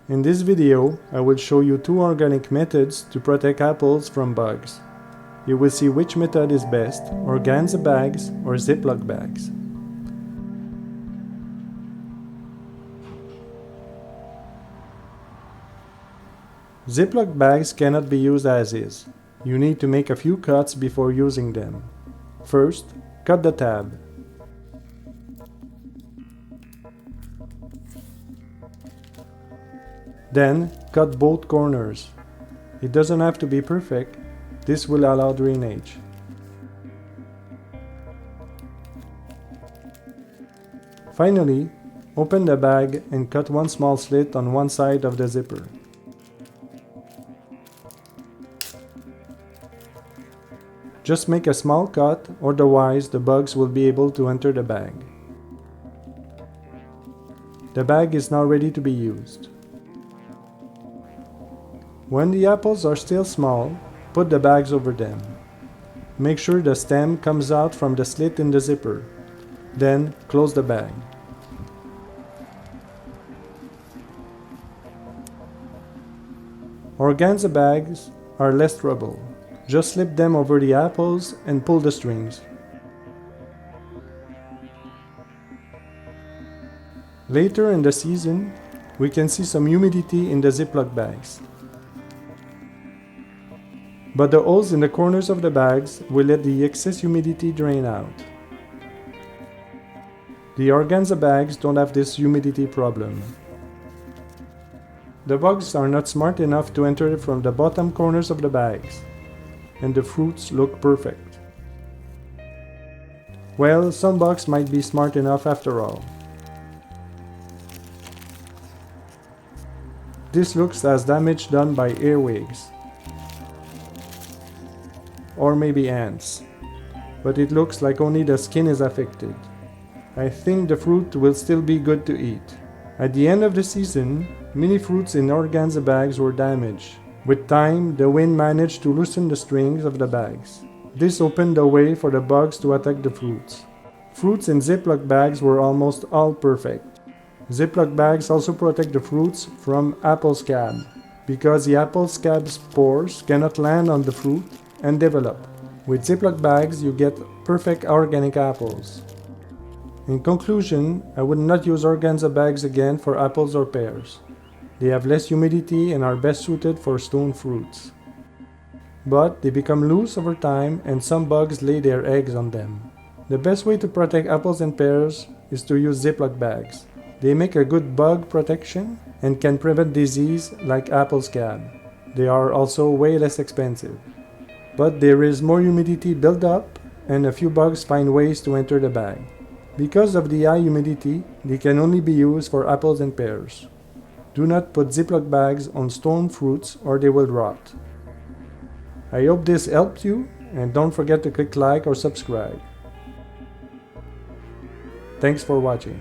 In this video, I will show you two organic methods to protect apples from bugs. You will see which method is best, organza bags or Ziploc bags. Ziploc bags cannot be used as is. You need to make a few cuts before using them. First, cut the tab. Then, cut both corners. It doesn't have to be perfect. This will allow drainage. Finally, open the bag and cut one small slit on one side of the zipper. Just make a small cut, otherwise the bugs will be able to enter the bag. The bag is now ready to be used. When the apples are still small, put the bags over them. Make sure the stem comes out from the slit in the zipper. Then close the bag. Organza bags are less trouble. Just slip them over the apples and pull the strings. Later in the season, we can see some humidity in the Ziploc bags. But the holes in the corners of the bags will let the excess humidity drain out. The organza bags don't have this humidity problem. The bugs are not smart enough to enter from the bottom corners of the bags, and the fruits look perfect. Well, some bugs might be smart enough after all. This looks as damage done by earwigs. Or maybe ants. But it looks like only the skin is affected. I think the fruit will still be good to eat. At the end of the season, many fruits in organza bags were damaged. With time, the wind managed to loosen the strings of the bags. This opened the way for the bugs to attack the fruits. Fruits in Ziploc bags were almost all perfect. Ziploc bags also protect the fruits from apple scab, because the apple scab spores cannot land on the fruit and develop. With Ziploc bags, you get perfect organic apples. In conclusion, I would not use organza bags again for apples or pears. They have less humidity and are best suited for stone fruits. But they become loose over time and some bugs lay their eggs on them. The best way to protect apples and pears is to use Ziploc bags. They make a good bug protection and can prevent disease like apple scab. They are also way less expensive. But there is more humidity built up and a few bugs find ways to enter the bag. Because of the high humidity, they can only be used for apples and pears. Do not put Ziploc bags on stone fruits or they will rot. I hope this helped you, and don't forget to click like or subscribe. Thanks for watching.